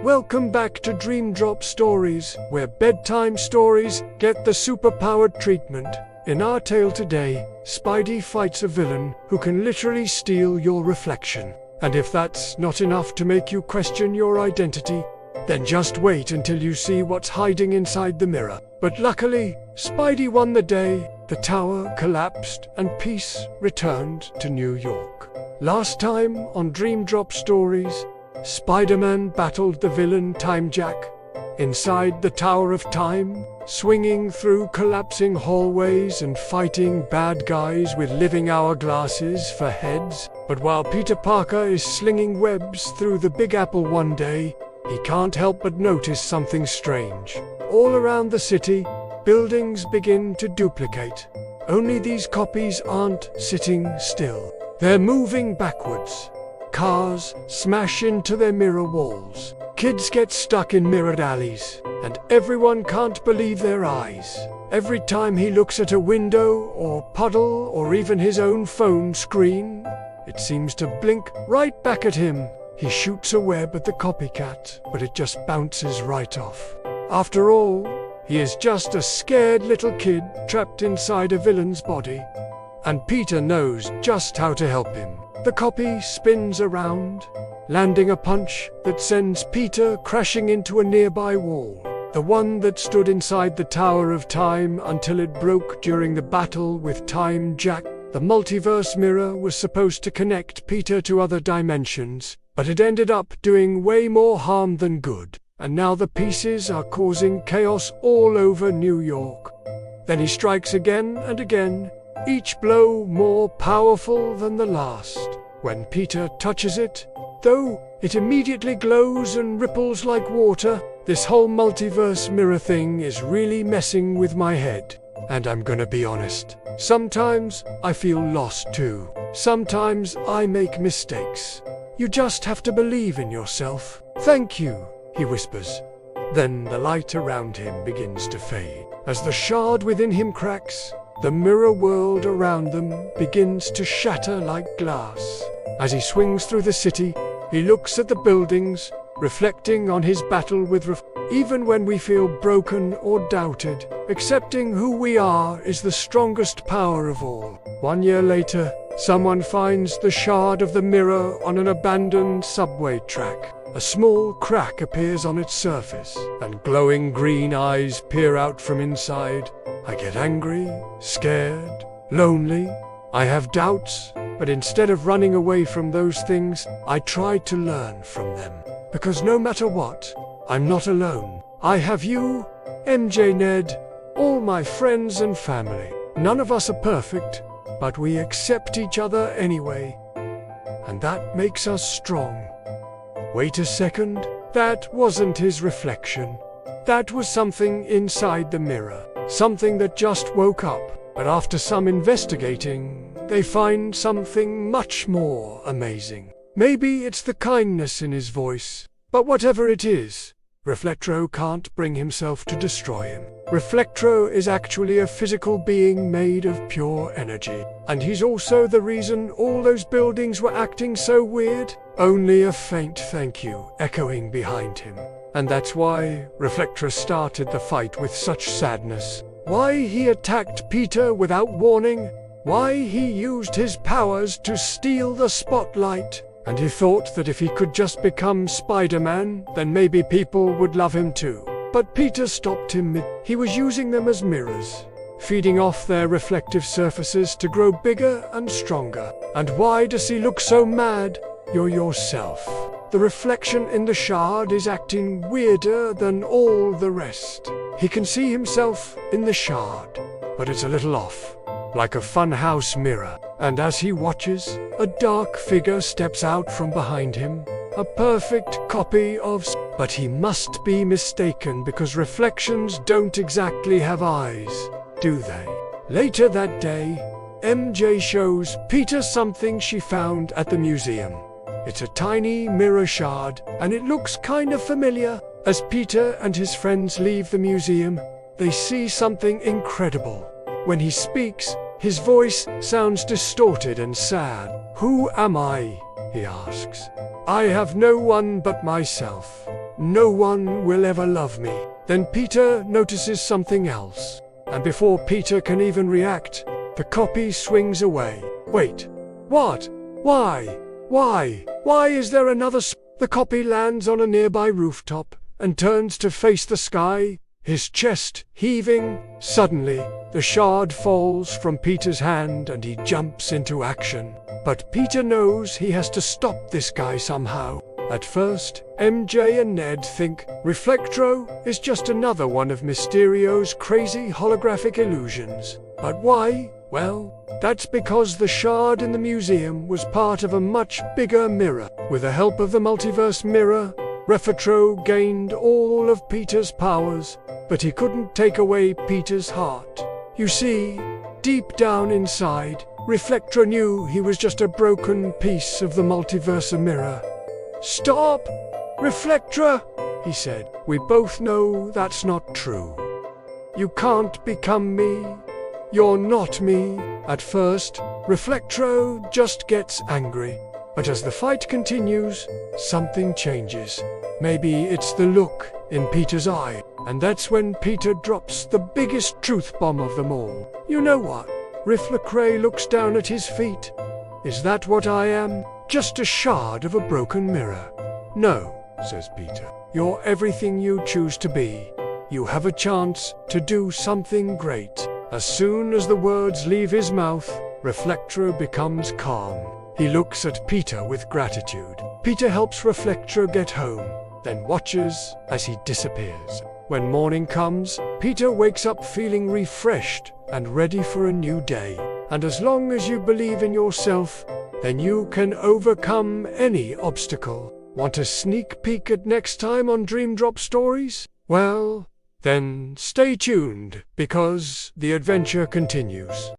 Welcome back to Dream Drop Stories, where bedtime stories get the superpowered treatment. In our tale today, Spidey fights a villain who can literally steal your reflection. And if that's not enough to make you question your identity, then just wait until you see what's hiding inside the mirror. But luckily, Spidey won the day, the tower collapsed, and peace returned to New York. Last time on Dream Drop Stories, Spider-Man battled the villain Time Jack inside the Tower of Time, swinging through collapsing hallways and fighting bad guys with living hourglasses for heads. But while Peter Parker is slinging webs through the Big Apple one day, he can't help but notice something strange. All around the city, buildings begin to duplicate. Only these copies aren't sitting still. They're moving backwards. Cars smash into their mirror walls. Kids get stuck in mirrored alleys, and everyone can't believe their eyes. Every time he looks at a window or puddle or even his own phone screen, it seems to blink right back at him. He shoots a web at the copycat, but it just bounces right off. After all, he is just a scared little kid trapped inside a villain's body. And Peter knows just how to help him. The copy spins around, landing a punch that sends Peter crashing into a nearby wall. The one that stood inside the Tower of Time until it broke during the battle with Time Jack. The multiverse mirror was supposed to connect Peter to other dimensions, but it ended up doing way more harm than good. And now the pieces are causing chaos all over New York. Then he strikes again and again, each blow more powerful than the last. When Peter touches it, though, it immediately glows and ripples like water. This whole multiverse mirror thing is really messing with my head. And I'm gonna be honest, sometimes I feel lost too. Sometimes I make mistakes. You just have to believe in yourself. Thank you, he whispers. Then the light around him begins to fade. As the shard within him cracks, the mirror world around them begins to shatter like glass. As he swings through the city, he looks at the buildings, reflecting on his battle with Even when we feel broken or doubted, accepting who we are is the strongest power of all. 1 year later, someone finds the shard of the mirror on an abandoned subway track. A small crack appears on its surface, and glowing green eyes peer out from inside. I get angry, scared, lonely. I have doubts, but instead of running away from those things, I try to learn from them. Because no matter what, I'm not alone. I have you, MJ, Ned, all my friends and family. None of us are perfect, but we accept each other anyway. And that makes us strong. Wait a second, that wasn't his reflection. That was something inside the mirror. Something that just woke up. But after some investigating, they find something much more amazing. Maybe it's the kindness in his voice. But whatever it is, Reflektro can't bring himself to destroy him. Reflektro is actually a physical being made of pure energy. And he's also the reason all those buildings were acting so weird. Only a faint thank you echoing behind him. And that's why Reflektro started the fight with such sadness. Why he attacked Peter without warning. Why he used his powers to steal the spotlight. And he thought that if he could just become Spider-Man, then maybe people would love him too. But Peter stopped him He was using them as mirrors, feeding off their reflective surfaces to grow bigger and stronger. And why does he look so mad? You're yourself. The reflection in the shard is acting weirder than all the rest. He can see himself in the shard, but it's a little off, like a funhouse mirror. And as he watches, a dark figure steps out from behind him, a perfect copy of But he must be mistaken because reflections don't exactly have eyes, do they? Later that day, MJ shows Peter something she found at the museum. It's a tiny mirror shard, and it looks kind of familiar. As Peter and his friends leave the museum, they see something incredible. When he speaks, his voice sounds distorted and sad. Who am I? He asks. I have no one but myself. no one will ever love me. Then Peter notices something else. And before Peter can even react, the copy swings away. Wait, what? Why? Why is there another The copy lands on a nearby rooftop and turns to face the sky, his chest heaving. Suddenly, the shard falls from Peter's hand and he jumps into action. But Peter knows he has to stop this guy somehow. At first, MJ and Ned think Reflektro is just another one of Mysterio's crazy holographic illusions. But why? Well, that's because the shard in the museum was part of a much bigger mirror. With the help of the multiverse mirror, Reflektro gained all of Peter's powers, but he couldn't take away Peter's heart. You see, deep down inside, Reflektro knew he was just a broken piece of the multiverse mirror. "Stop, Reflektro," he said. "We both know that's not true. You can't become me. You're not me." At first, Reflektro just gets angry. But as the fight continues, something changes. Maybe it's the look in Peter's eye. And that's when Peter drops the biggest truth bomb of them all. "You know what?" Reflektro looks down at his feet. "Is that what I am? Just a shard of a broken mirror?" "No," says Peter. "You're everything you choose to be. You have a chance to do something great." As soon as the words leave his mouth, Reflektro becomes calm. He looks at Peter with gratitude. Peter helps Reflektro get home, then watches as he disappears. When morning comes, Peter wakes up feeling refreshed and ready for a new day. And as long as you believe in yourself, then you can overcome any obstacle. Want a sneak peek at next time on Dream Drop Stories? Well, then stay tuned, because the adventure continues.